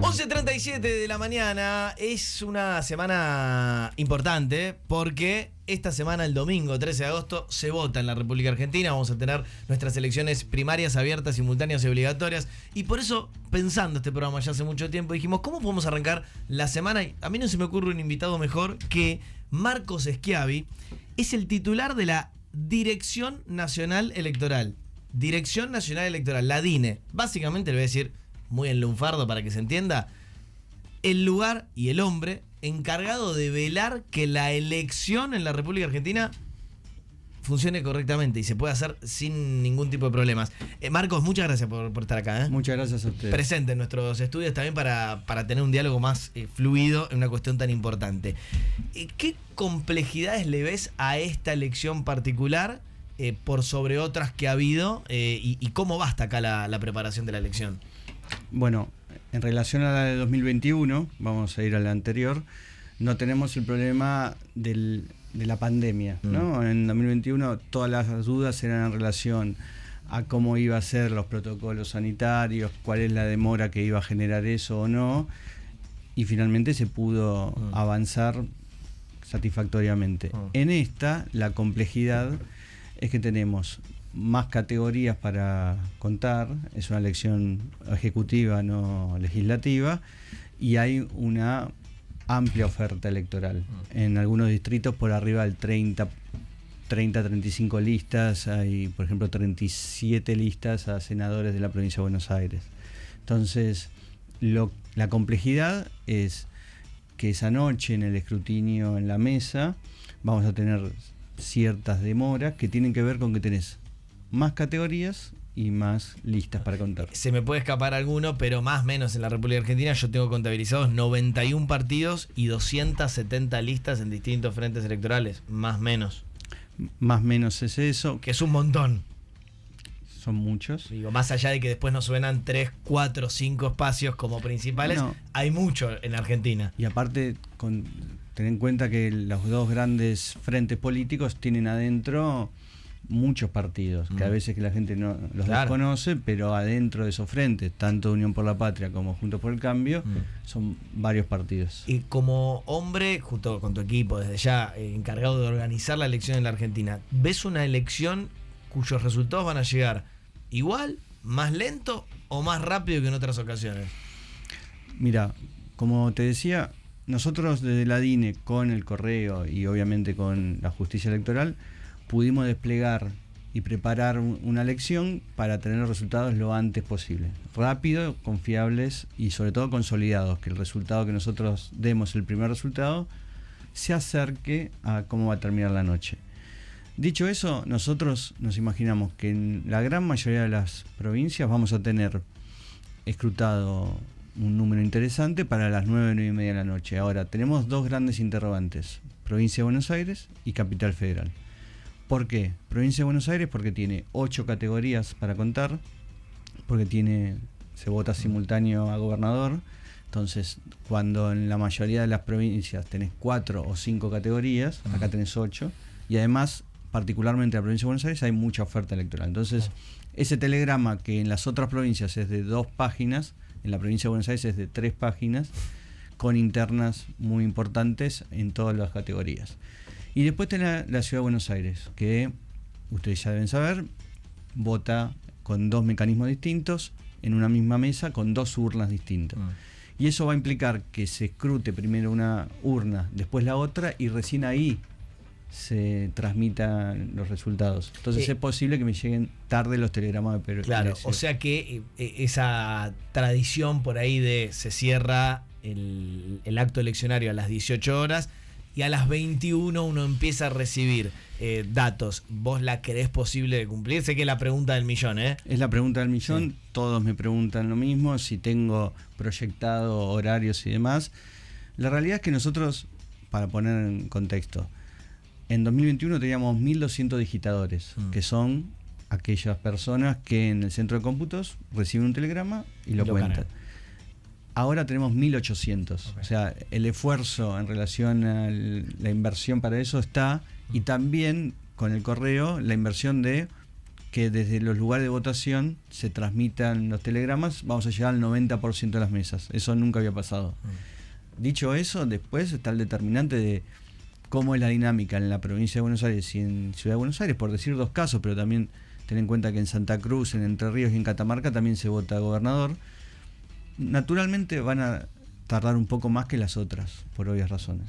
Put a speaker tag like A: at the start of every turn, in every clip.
A: 11:37 de la mañana. Es una semana importante porque esta semana, el domingo 13 de agosto, se vota en la República Argentina. Vamos a tener nuestras elecciones primarias abiertas, simultáneas y obligatorias. Y por eso, pensando este programa ya hace mucho tiempo, dijimos, ¿cómo podemos arrancar la semana? Y a mí no se me ocurre un invitado mejor que Marcos Schiavi. Es el titular de la Dirección Nacional Electoral. Dirección Nacional Electoral, la DINE. Básicamente le voy a decir, muy en lunfardo para que se entienda, el lugar y el hombre encargado de velar que la elección en la República Argentina funcione correctamente y se pueda hacer sin ningún tipo de problemas. Marcos, muchas gracias por estar acá.
B: Muchas gracias a ustedes.
A: Presente en nuestros estudios también para tener un diálogo más fluido en una cuestión tan importante. ¿Qué complejidades le ves a esta elección particular por sobre otras que ha habido y cómo va hasta acá la preparación de la elección?
B: Bueno, en relación a la de 2021, vamos a ir a la anterior, no tenemos el problema de la pandemia, ¿no? En 2021 todas las dudas eran en relación a cómo iba a ser los protocolos sanitarios, cuál es la demora que iba a generar eso o no, y finalmente se pudo avanzar satisfactoriamente. En esta, la complejidad es que tenemos más categorías para contar, es una elección ejecutiva, no legislativa, y hay una amplia oferta electoral. En algunos distritos por arriba del 35 listas, hay por ejemplo 37 listas a senadores de la provincia de Buenos Aires. Entonces, la complejidad es que esa noche en el escrutinio en la mesa vamos a tener ciertas demoras que tienen que ver con que tenés más categorías y más listas para contar.
A: Se me puede escapar alguno, pero más o menos en la República Argentina yo tengo contabilizados 91 partidos y 270 listas en distintos frentes electorales, más o menos.
B: Más o menos es eso.
A: Que es un montón.
B: Son muchos.
A: Digo, más allá de que después nos suenan 3, 4, 5 espacios como principales, hay mucho en Argentina.
B: Y aparte, ten en cuenta que los dos grandes frentes políticos tienen adentro muchos partidos, que a veces que la gente no los desconoce, pero adentro de esos frentes, tanto Unión por la Patria como Juntos por el Cambio, son varios partidos.
A: Y como hombre, junto con tu equipo, desde ya encargado de organizar la elección en la Argentina, ¿ves una elección cuyos resultados van a llegar igual, más lento o más rápido que en otras ocasiones?
B: Mira, como te decía, nosotros desde la DINE, con el correo y obviamente con la justicia electoral, pudimos desplegar y preparar una elección para tener resultados lo antes posible. Rápido, confiables y sobre todo consolidados, que el resultado que nosotros demos, el primer resultado, se acerque a cómo va a terminar la noche. Dicho eso, nosotros nos imaginamos que en la gran mayoría de las provincias vamos a tener escrutado un número interesante para las 9, 9 y media de la noche. Ahora, tenemos dos grandes interrogantes, Provincia de Buenos Aires y Capital Federal. ¿Por qué? Provincia de Buenos Aires porque tiene 8 categorías para contar, porque se vota simultáneo a gobernador. Entonces, cuando en la mayoría de las provincias tenés 4 o 5 categorías, acá tenés 8, y además, particularmente en la provincia de Buenos Aires, hay mucha oferta electoral. Entonces, ese telegrama que en las otras provincias es de 2 páginas, en la provincia de Buenos Aires es de 3 páginas, con internas muy importantes en todas las categorías. Y después tenés la Ciudad de Buenos Aires, que ustedes ya deben saber, vota con 2 mecanismos distintos, en una misma mesa, con 2 urnas distintas. Y eso va a implicar que se escrute primero una urna, después la otra, y recién ahí se transmitan los resultados. Entonces es posible que me lleguen tarde los telegramas de
A: Claro, o sea que esa tradición por ahí de se cierra el acto eleccionario a las 18 horas y a las 21 uno empieza a recibir datos. ¿Vos la creés posible de cumplir? Sé que es la pregunta del millón, ¿eh?
B: Es la pregunta del millón. Todos me preguntan lo mismo, si tengo proyectado horarios y demás. La realidad es que nosotros, para poner en contexto, en 2021 teníamos 1.200 digitadores, que son aquellas personas que en el centro de cómputos reciben un telegrama y lo cuentan. Cargan. Ahora tenemos 1.800. O sea, el esfuerzo en relación a la inversión para eso está, y también con el correo la inversión de que desde los lugares de votación se transmitan los telegramas, vamos a llegar al 90% de las mesas. Eso nunca había pasado. Dicho eso, después está el determinante de cómo es la dinámica en la provincia de Buenos Aires y en Ciudad de Buenos Aires, por decir dos casos, pero también ten en cuenta que en Santa Cruz, en Entre Ríos y en Catamarca también se vota gobernador. Naturalmente van a tardar un poco más que las otras, por obvias razones.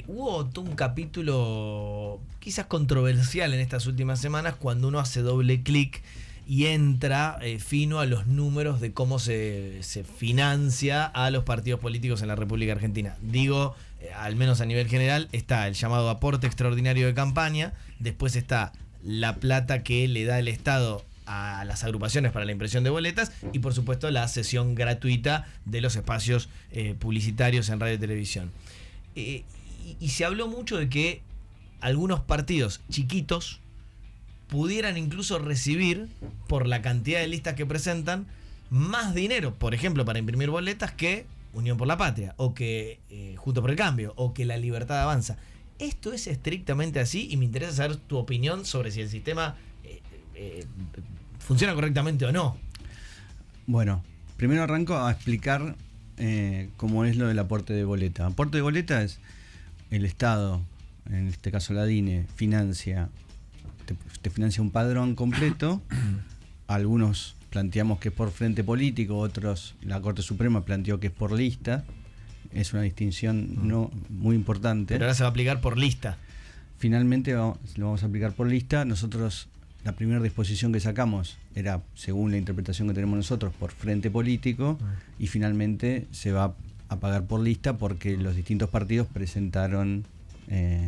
A: Hubo todo un capítulo quizás controversial en estas últimas semanas cuando uno hace doble clic y entra fino a los números de cómo se financia a los partidos políticos en la República Argentina. Digo, al menos a nivel general, está el llamado aporte extraordinario de campaña, después está la plata que le da el Estado a las agrupaciones para la impresión de boletas y por supuesto la cesión gratuita de los espacios publicitarios en radio y televisión. Y se habló mucho de que algunos partidos chiquitos pudieran incluso recibir, por la cantidad de listas que presentan, más dinero, por ejemplo, para imprimir boletas que Unión por la Patria, o que Juntos por el Cambio, o que La Libertad Avanza. ¿Esto es estrictamente así? Y me interesa saber tu opinión sobre si el sistema funciona correctamente o no.
B: Bueno, primero arranco a explicar cómo es lo del aporte de boleta. Aporte de boleta es el Estado, en este caso la DINE, te financia un padrón completo. Algunos planteamos que es por frente político, otros, la Corte Suprema planteó que es por lista. Es una distinción no muy importante.
A: Pero ahora se va a aplicar por lista.
B: Finalmente lo vamos a aplicar por lista. Nosotros, la primera disposición que sacamos era, según la interpretación que tenemos nosotros, por frente político, y finalmente se va a pagar por lista porque los distintos partidos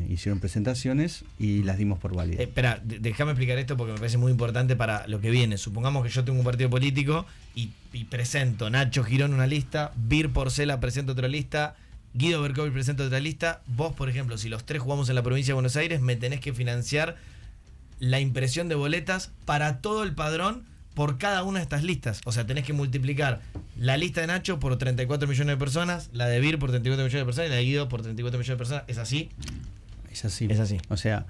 B: hicieron presentaciones y las dimos por válidas.
A: Espera, déjame explicar esto porque me parece muy importante para lo que viene. Supongamos que yo tengo un partido político y presento Nacho Girón una lista, Bir Porcela presenta otra lista, Guido Berkovich presenta otra lista. Vos, por ejemplo, si los tres jugamos en la provincia de Buenos Aires, me tenés que financiar la impresión de boletas para todo el padrón por cada una de estas listas. O sea, tenés que multiplicar la lista de Nacho por 34 millones de personas, la de Bir por 34 millones de personas y la de Guido por 34 millones de personas. ¿Es así?
B: Es así.
A: Es así.
B: O sea,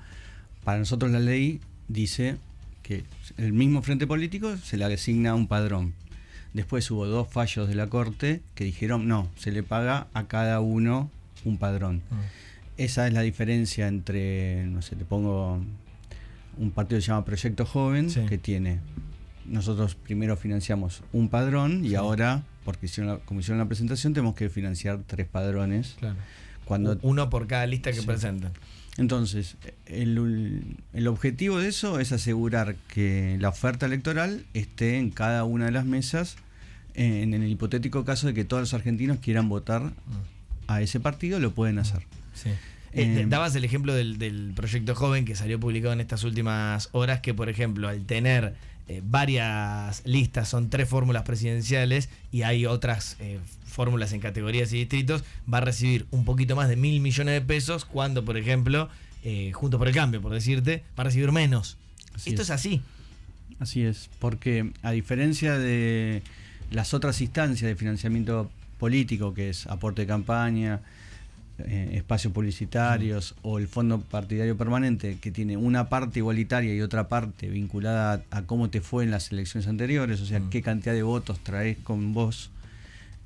B: para nosotros la ley dice que el mismo frente político se le asigna un padrón. Después hubo 2 fallos de la Corte que dijeron no, se le paga a cada uno un padrón. Esa es la diferencia entre, no sé, te pongo un partido que se llama Proyecto Joven, sí, que tiene, nosotros primero financiamos un padrón y sí, ahora, porque como hicieron la presentación, tenemos que financiar 3 padrones.
A: Claro.
B: Cuando,
A: uno por cada lista que
B: sí,
A: presentan.
B: Entonces, el objetivo de eso es asegurar que la oferta electoral esté en cada una de las mesas, en el hipotético caso de que todos los argentinos quieran votar a ese partido, lo pueden hacer.
A: Sí. Dabas el ejemplo del Proyecto Joven que salió publicado en estas últimas horas, que por ejemplo al tener varias listas, son 3 fórmulas presidenciales y hay otras fórmulas en categorías y distritos, va a recibir un poquito más de 1.000 millones de pesos cuando por ejemplo Juntos por el Cambio, por decirte, va a recibir menos. Esto es así.
B: Así es, porque a diferencia de las otras instancias de financiamiento político, que es aporte de campaña, espacios publicitarios o el fondo partidario permanente, que tiene una parte igualitaria y otra parte vinculada a cómo te fue en las elecciones anteriores, o sea, qué cantidad de votos traes con vos.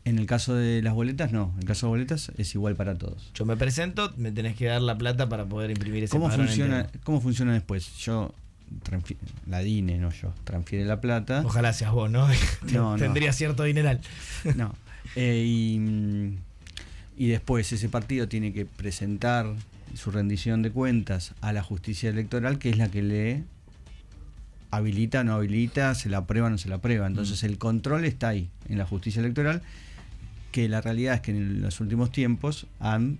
B: En el caso de las boletas, no. En el caso de boletas es igual para todos.
A: Yo me presento, me tenés que dar la plata para poder imprimir ese padrón entero.
B: ¿Cómo funciona después? La DINE, no yo, transfiere la plata.
A: Ojalá seas vos, ¿no? No, tendría cierto dineral.
B: No. Y después ese partido tiene que presentar su rendición de cuentas a la justicia electoral, que es la que le habilita, no habilita, se la aprueba, no se la aprueba. Entonces el control está ahí, en la justicia electoral, que la realidad es que en los últimos tiempos han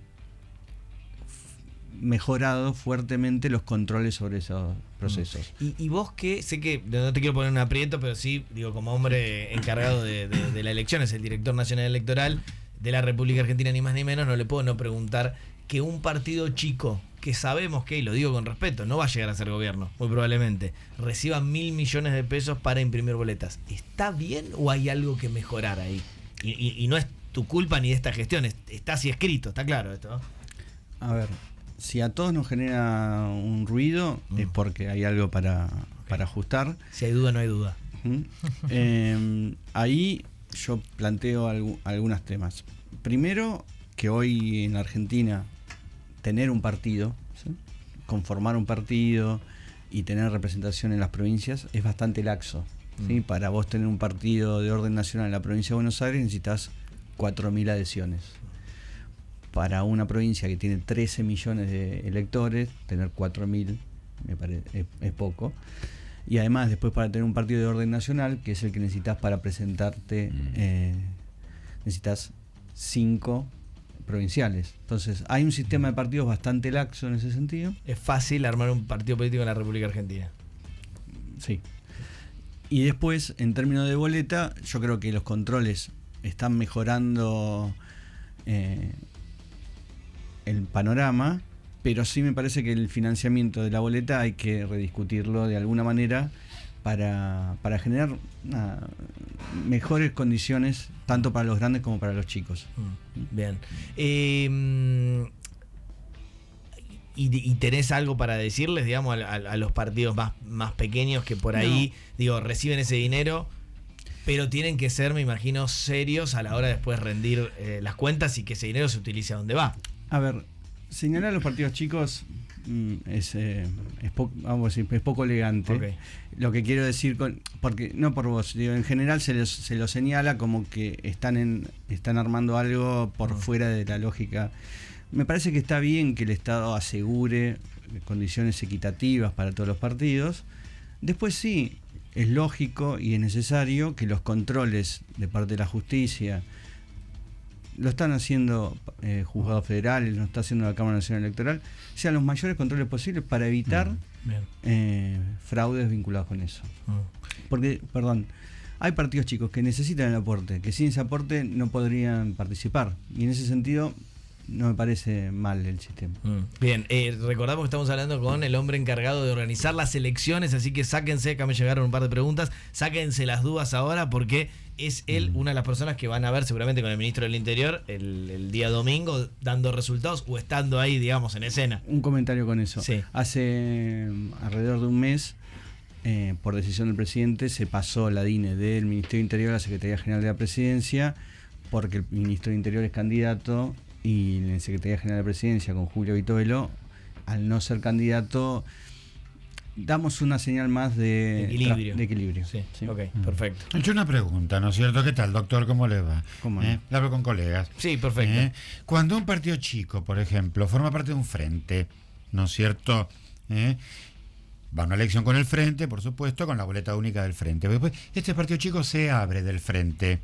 B: mejorado fuertemente los controles sobre esos procesos.
A: Y vos que, sé que no te quiero poner un aprieto, pero sí, digo, como hombre encargado de la elección, es el director nacional electoral de la República Argentina, ni más ni menos, no le puedo no preguntar que un partido chico, que sabemos que, y lo digo con respeto, no va a llegar a ser gobierno, muy probablemente, reciba 1.000 millones de pesos para imprimir boletas. ¿Está bien o hay algo que mejorar ahí? Y no es tu culpa ni de esta gestión, está así escrito, está claro esto, ¿no?
B: A ver, si a todos nos genera un ruido, es porque hay algo para para ajustar.
A: Si hay duda, no hay duda.
B: Ahí yo planteo algunos temas. Primero, que hoy en Argentina tener un partido, ¿sí?, conformar un partido y tener representación en las provincias es bastante laxo, ¿sí? Para vos tener un partido de orden nacional en la provincia de Buenos Aires necesitas 4.000 adhesiones. Para una provincia que tiene 13 millones de electores, tener 4.000 me parece es poco. Y además, después, para tener un partido de orden nacional, que es el que necesitas para presentarte, necesitas 5 provinciales. Entonces, hay un sistema de partidos bastante laxo en ese sentido.
A: Es fácil armar un partido político en la República Argentina.
B: Sí. Y después, en términos de boleta, yo creo que los controles están mejorando el panorama, pero sí me parece que el financiamiento de la boleta hay que rediscutirlo de alguna manera para generar mejores condiciones tanto para los grandes como para los chicos.
A: Bien. ¿Y tenés algo para decirles, digamos, a los partidos más pequeños que por ahí, digo, reciben ese dinero, pero tienen que ser, me imagino, serios a la hora de después rendir las cuentas y que ese dinero se utilice a donde va?
B: A ver, señalar a los partidos chicos es poco elegante.
A: Okay.
B: Lo que quiero decir, porque no por vos, digo, en general se lo señala como que están armando algo por fuera de la lógica. Me parece que está bien que el Estado asegure condiciones equitativas para todos los partidos. Después sí, es lógico y es necesario que los controles de parte de la justicia, lo están haciendo juzgados federales, lo está haciendo la Cámara Nacional Electoral, sean los mayores controles posibles para evitar fraudes vinculados con eso. Porque, hay partidos chicos que necesitan el aporte, que sin ese aporte no podrían participar. Y en ese sentido, no me parece mal el sistema.
A: Bien, recordamos que estamos hablando con el hombre encargado de organizar las elecciones, así que sáquense, acá me llegaron un par de preguntas, sáquense las dudas ahora porque es él una de las personas que van a ver seguramente con el ministro del Interior el día domingo dando resultados o estando ahí, digamos, en escena.
B: Un comentario con eso.
A: Sí.
B: Hace alrededor de un mes, por decisión del presidente, se pasó la DINE del Ministerio del Interior a la Secretaría General de la Presidencia, porque el ministro del Interior es candidato y en la Secretaría General de la Presidencia con Julio Vitovelo, al no ser candidato, damos una señal más de equilibrio.
A: Sí. Ok, perfecto.
C: He hecho una pregunta, ¿no es cierto? ¿Qué tal, doctor? ¿Cómo le va?
B: ¿Cómo no?
C: La hablo con colegas.
A: Sí, perfecto.
C: Cuando un partido chico, por ejemplo, forma parte de un frente, ¿no es cierto? Va a una elección con el frente, por supuesto, con la boleta única del frente. Después, este partido chico se abre del frente.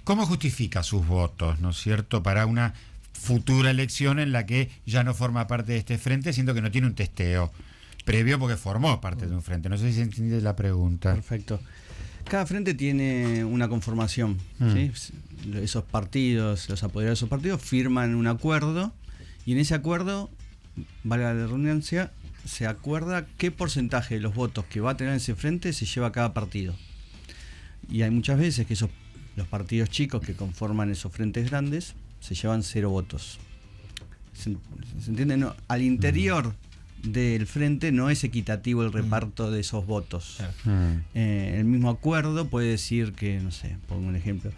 C: ¿Cómo justifica sus votos, ¿no es cierto?, para una futura elección en la que ya no forma parte de este frente, siendo que no tiene un testeo previo porque formó parte de un frente? No sé si se entiende la pregunta.
B: Perfecto. Cada frente tiene una conformación, ¿sí? Esos partidos, los apoderados de esos partidos firman un acuerdo y en ese acuerdo, valga la redundancia, se acuerda qué porcentaje de los votos que va a tener ese frente se lleva a cada partido. Y hay muchas veces que los partidos chicos que conforman esos frentes grandes se llevan 0 votos. ¿Se entiende? No, al interior del frente no es equitativo el reparto de esos votos. El mismo acuerdo puede decir que, no sé, pongo un ejemplo,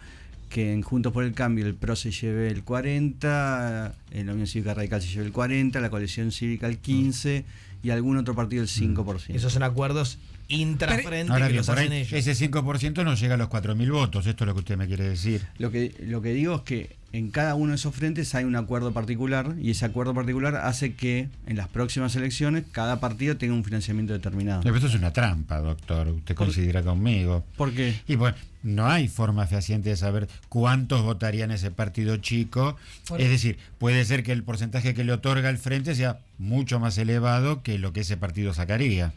B: que en Juntos por el Cambio el PRO se lleve el 40%, la Unión Cívica Radical se lleve el 40%, la Coalición Cívica el 15% y algún otro partido el 5%.
A: Esos son acuerdos intrafrente
C: ahora
A: que
C: bien,
A: los
C: por
A: hacen
C: ahí,
A: ellos.
C: ese 5% no llega a los 4.000 votos, esto es lo que usted me quiere decir.
B: Lo que digo es que en cada uno de esos frentes hay un acuerdo particular y ese acuerdo particular hace que en las próximas elecciones cada partido tenga un financiamiento determinado.
C: Pero esto es una trampa, doctor, usted coincidirá conmigo.
B: ¿Por qué?
C: Y bueno, no hay forma fehaciente de saber cuántos votarían ese partido chico. Es decir, puede ser que el porcentaje que le otorga el frente sea mucho más elevado que lo que ese partido sacaría.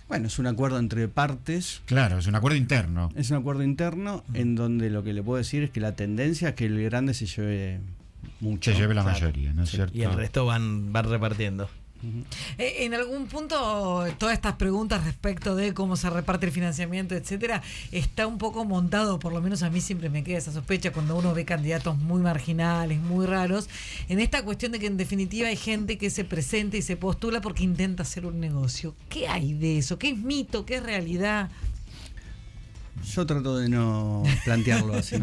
B: Bueno, es un acuerdo entre partes.
C: Claro, es un acuerdo interno.
B: Es un acuerdo interno en donde lo que le puedo decir es que la tendencia es que el grande se lleve mucho.
C: Se lleve la
B: Claro.
C: mayoría, ¿no es cierto?
A: Y el resto van repartiendo.
D: En algún punto, todas estas preguntas respecto de cómo se reparte el financiamiento, etcétera, está un poco montado, por lo menos a mí siempre me queda esa sospecha cuando uno ve candidatos muy marginales, muy raros, en esta cuestión de que en definitiva hay gente que se presenta y se postula porque intenta hacer un negocio. ¿Qué hay de eso? ¿Qué es mito? ¿Qué es realidad?
B: Yo trato de no plantearlo así.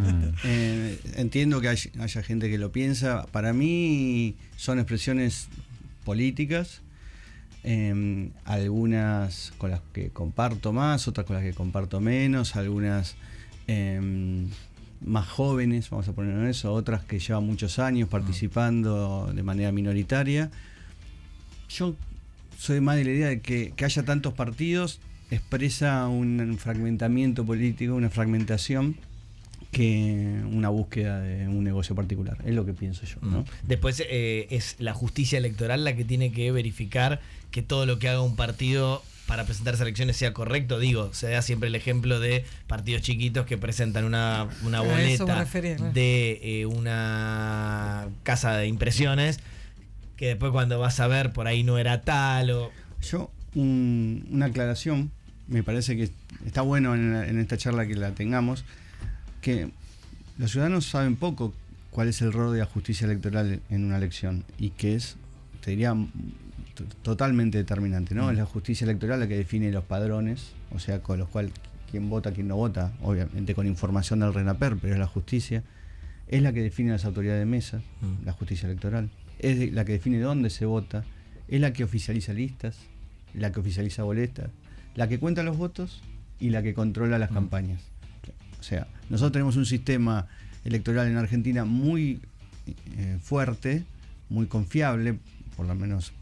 B: Entiendo que haya gente que lo piensa. Para mí son expresiones políticas, algunas con las que comparto más, otras con las que comparto menos, algunas más jóvenes, vamos a ponerlo en eso, otras que llevan muchos años participando de manera minoritaria. Yo soy más de la idea de que haya tantos partidos expresa un fragmentamiento político, una fragmentación, que una búsqueda de un negocio particular. Es lo que pienso yo, ¿no?
A: Después es la justicia electoral la que tiene que verificar que todo lo que haga un partido para presentarse a elecciones sea correcto. Digo, se da siempre el ejemplo de partidos chiquitos que presentan una boleta de una casa de impresiones que después cuando vas a ver por ahí no era tal o...
B: Yo, una aclaración, me parece que está bueno en esta charla que la tengamos, que los ciudadanos saben poco cuál es el rol de la justicia electoral en una elección y que es, te diría, totalmente determinante, ¿no? Es la justicia electoral la que define los padrones, o sea, con los cuales quién vota, quién no vota, obviamente con información del RENAPER, pero es la justicia. Es la que define las autoridades de mesa, la justicia electoral. Es la que define dónde se vota, es la que oficializa listas, la que oficializa boletas, la que cuenta los votos y la que controla las campañas. O sea, nosotros tenemos un sistema electoral en Argentina muy fuerte, muy confiable, por lo menos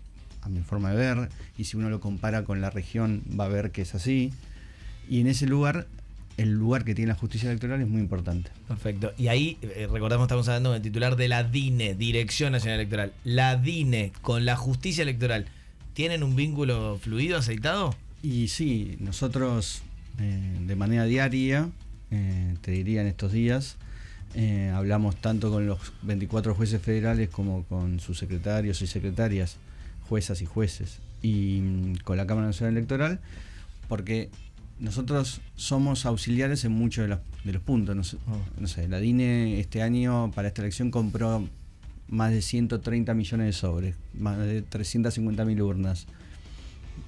B: a mi forma de ver, y si uno lo compara con la región va a ver que es así, y en ese lugar, el lugar que tiene la justicia electoral es muy importante.
A: Perfecto. Y ahí, recordamos, estamos hablando del titular de la DINE, Dirección Nacional Electoral. La DINE con la justicia electoral, ¿tienen un vínculo fluido, aceitado?
B: Y sí, nosotros de manera diaria, te diría en estos días, hablamos tanto con los 24 jueces federales como con sus secretarios y secretarias, juezas y jueces, y con la Cámara Nacional Electoral, porque nosotros somos auxiliares en muchos de los puntos. No sé, la DINE este año para esta elección compró más de 130 millones de sobres, más de 350.000 urnas,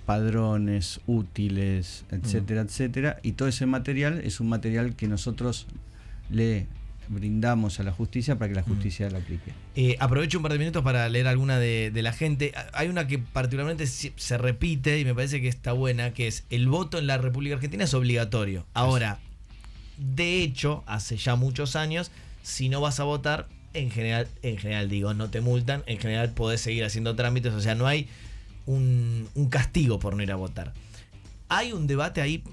B: padrones, útiles, etcétera, etcétera, y todo ese material es un material que nosotros le brindamos a la justicia para que la justicia lo aplique.
A: Aprovecho un par de minutos para leer alguna de la gente. Hay una que particularmente se repite y me parece que está buena, que es: el voto en la República Argentina es obligatorio. Ahora, de hecho, hace ya muchos años, si no vas a votar, en general digo, no te multan, en general podés seguir haciendo trámites, o sea, no hay un castigo por no ir a votar. ¿Hay un debate ahí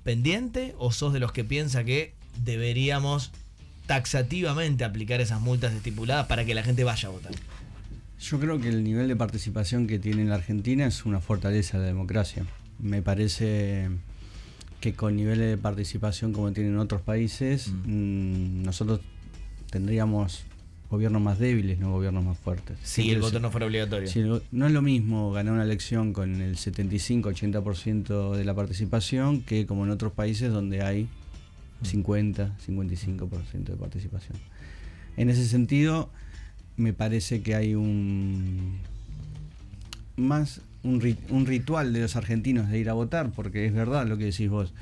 A: pendiente o sos de los que piensa que deberíamos taxativamente aplicar esas multas estipuladas para que la gente vaya a votar?
B: Yo creo que el nivel de participación que tiene la Argentina es una fortaleza de la democracia. Me parece que con niveles de participación como tienen otros países, nosotros tendríamos gobiernos más débiles, no gobiernos más fuertes.
A: Si el voto no fuera obligatorio.
B: Si no es lo mismo ganar una elección con el 75-80% de la participación que como en otros países donde hay 50-55% de participación. En ese sentido, me parece que hay un ritual de los argentinos de ir a votar, porque es verdad lo que decís vos.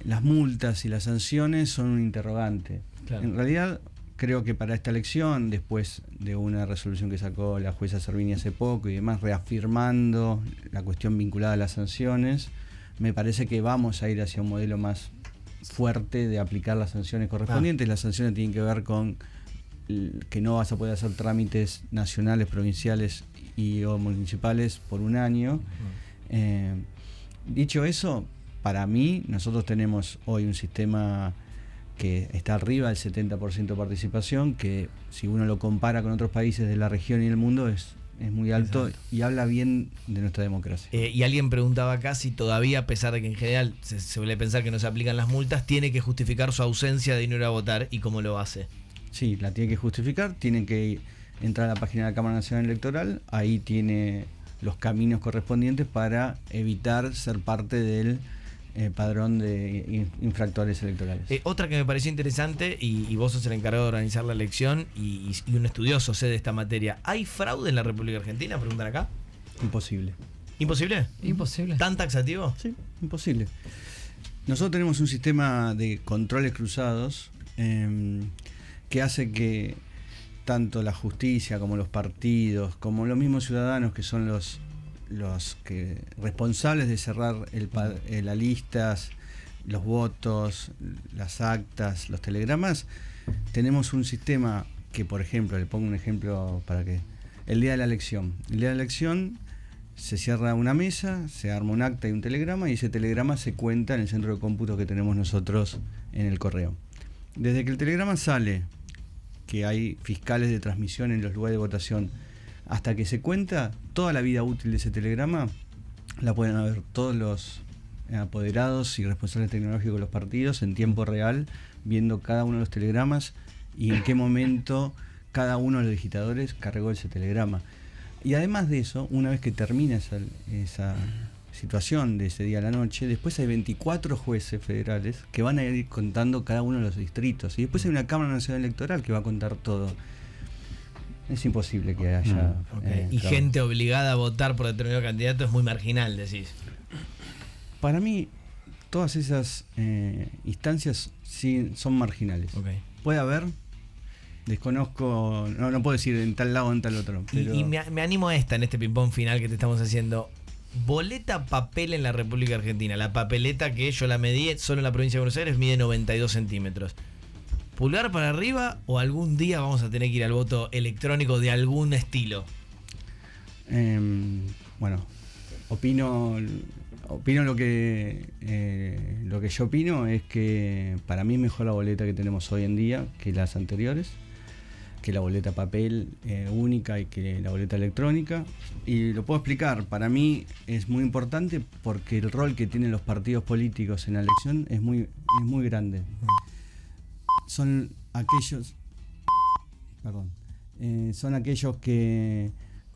B: Las multas y las sanciones son un interrogante. Claro. En realidad, creo que para esta elección, después de una resolución que sacó la jueza Servini hace poco y demás, reafirmando la cuestión vinculada a las sanciones, me parece que vamos a ir hacia un modelo más fuerte de aplicar las sanciones correspondientes. Las sanciones tienen que ver con que no vas a poder hacer trámites nacionales, provinciales o municipales por un año. Dicho eso, para mí, nosotros tenemos hoy un sistema que está arriba del 70% de participación, que si uno lo compara con otros países de la región y del mundo es muy alto. Exacto. Y habla bien de nuestra democracia.
A: Y alguien preguntaba acá si todavía, a pesar de que en general se suele pensar que no se aplican las multas, tiene que justificar su ausencia de no ir a votar y cómo lo hace.
B: Sí, la tiene que justificar, tiene que entra a la página de la Cámara Nacional Electoral, ahí tiene los caminos correspondientes para evitar ser parte del padrón de infractores electorales.
A: Otra que me pareció interesante, y vos sos el encargado de organizar la elección y un estudioso sé de esta materia, ¿hay fraude en la República Argentina? Preguntan acá.
B: Imposible.
A: ¿Imposible?
D: Imposible.
A: ¿Tan taxativo?
B: Sí, imposible. Nosotros tenemos un sistema de controles cruzados que hace que tanto la justicia como los partidos, como los mismos ciudadanos que son los que responsables de cerrar las listas, los votos, las actas, los telegramas, tenemos un sistema que, por ejemplo, le pongo un ejemplo para que el día de la elección. El día de la elección se cierra una mesa, se arma un acta y un telegrama, y ese telegrama se cuenta en el centro de cómputo que tenemos nosotros en el correo. Desde que el telegrama sale, que hay fiscales de transmisión en los lugares de votación, hasta que se cuenta, toda la vida útil de ese telegrama la pueden ver todos los apoderados y responsables tecnológicos de los partidos en tiempo real, viendo cada uno de los telegramas y en qué momento cada uno de los digitadores cargó ese telegrama. Y además de eso, una vez que termina esa situación de ese día a la noche, después hay 24 jueces federales que van a ir contando cada uno de los distritos, y después hay una Cámara Nacional Electoral que va a contar todo. Es imposible que haya...
A: Y gente obligada a votar por determinado candidato es muy marginal, decís.
B: Para mí, todas esas instancias sí son marginales. Puede haber, desconozco, no puedo decir en tal lado o en tal otro. Pero...
A: Y me animo a en este ping-pong final que te estamos haciendo. Boleta papel en la República Argentina. La papeleta que yo la medí solo en la provincia de Buenos Aires mide 92 centímetros. ¿Pulgar para arriba o algún día vamos a tener que ir al voto electrónico de algún estilo?
B: Bueno, opino lo que yo opino es que para mí es mejor la boleta que tenemos hoy en día que las anteriores, que la boleta papel única y que la boleta electrónica. Y lo puedo explicar, para mí es muy importante porque el rol que tienen los partidos políticos en la elección es muy grande. Son aquellos que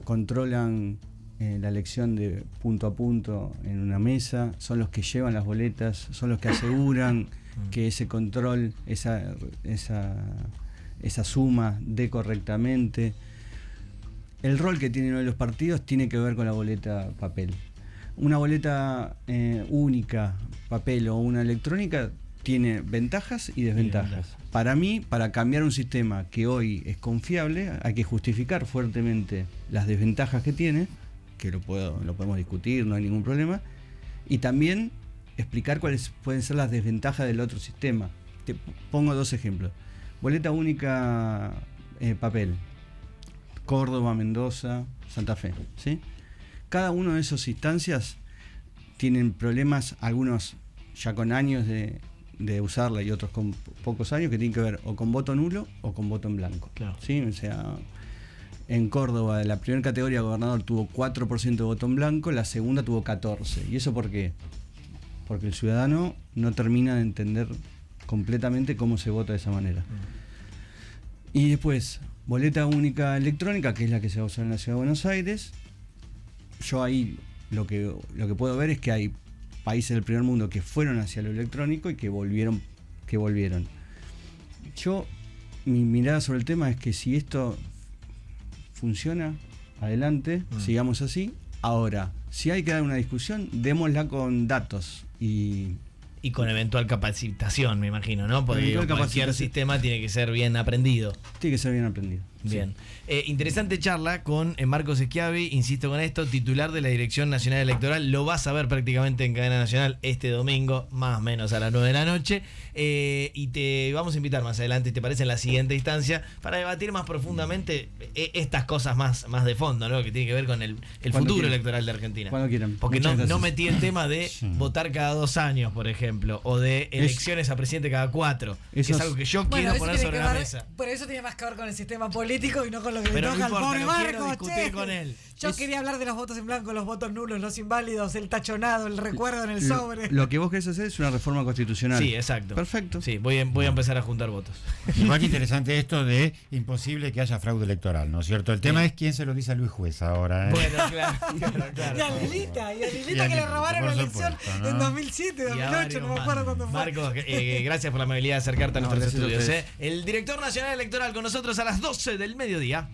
B: controlan la elección de punto a punto en una mesa, son los que llevan las boletas, son los que aseguran que ese control, esa suma dé correctamente. El rol que tienen hoy los partidos tiene que ver con la boleta papel. Una boleta única, papel, o una electrónica tiene ventajas y desventajas. Para mí, para cambiar un sistema que hoy es confiable, hay que justificar fuertemente las desventajas que tiene, que lo podemos discutir, no hay ningún problema, y también explicar cuáles pueden ser las desventajas del otro sistema. Te pongo 2 ejemplos. Boleta única papel, Córdoba, Mendoza, Santa Fe, ¿sí? Cada una de esas instancias tienen problemas, algunos ya con años de usarla y otros con pocos años, que tienen que ver o con voto nulo o con voto en blanco.
A: Claro.
B: ¿Sí? O sea, en Córdoba la primera categoría de gobernador tuvo 4% de voto en blanco, la segunda tuvo 14%. ¿Y eso por qué? Porque el ciudadano no termina de entender completamente cómo se vota de esa manera. Y después, boleta única electrónica, que es la que se va a usar en la Ciudad de Buenos Aires. Yo ahí lo que puedo ver es que hay países del primer mundo que fueron hacia lo electrónico y que volvieron. Mi mirada sobre el tema es que si esto funciona, adelante, sigamos así. Ahora, si hay que dar una discusión, démosla con datos y
A: con eventual capacitación, me imagino, ¿no? Porque cualquier sistema tiene que ser bien aprendido.
B: Tiene que ser bien aprendido.
A: Bien. Sí. Interesante charla con Marcos Schiavi, insisto con esto, titular de la Dirección Nacional Electoral. Lo vas a ver prácticamente en Cadena Nacional este domingo, más o menos a las 9 de la noche. Y te vamos a invitar más adelante, ¿te parece? En la siguiente instancia, para debatir más profundamente estas cosas más de fondo, ¿no? Que tiene que ver con el futuro electoral de Argentina.
B: Cuando quieran.
A: Porque no metí el tema de votar cada 2 años, por ejemplo, o de elecciones a presidente cada 4. Es algo que yo quiero poner sobre la mesa.
D: Pero eso tiene más que ver con el sistema político político y no con lo que le
A: Pero no
D: toca al
A: importa,
D: pobre
A: no quiero
D: Marcos.
A: discutir
D: che.
A: con él.
D: Yo quería hablar de los votos en blanco, los votos nulos, los inválidos, el tachonado, el recuerdo en el sobre.
B: Lo que vos querés hacer es una reforma constitucional.
A: Sí, exacto.
B: Perfecto.
A: Sí, voy a empezar a juntar votos.
C: Igual que interesante esto de imposible que haya fraude electoral, ¿no es cierto? El tema es quién se lo dice a Luis Juez ahora.
A: Bueno, claro.
D: Y a Lilita,
C: Y a
D: que le
C: Lilita,
D: robaron
C: por
D: la elección
C: supuesto, ¿no?
D: en 2007,
A: Y a
D: 2008,
A: varios
D: no me
A: más.
D: acuerdo cuándo fue.
A: Marcos, gracias por la amabilidad de acercarte a
B: No,
A: nuestros
B: gracias a
A: estudios.
B: ustedes.
A: El director nacional electoral con nosotros a las 12 del mediodía.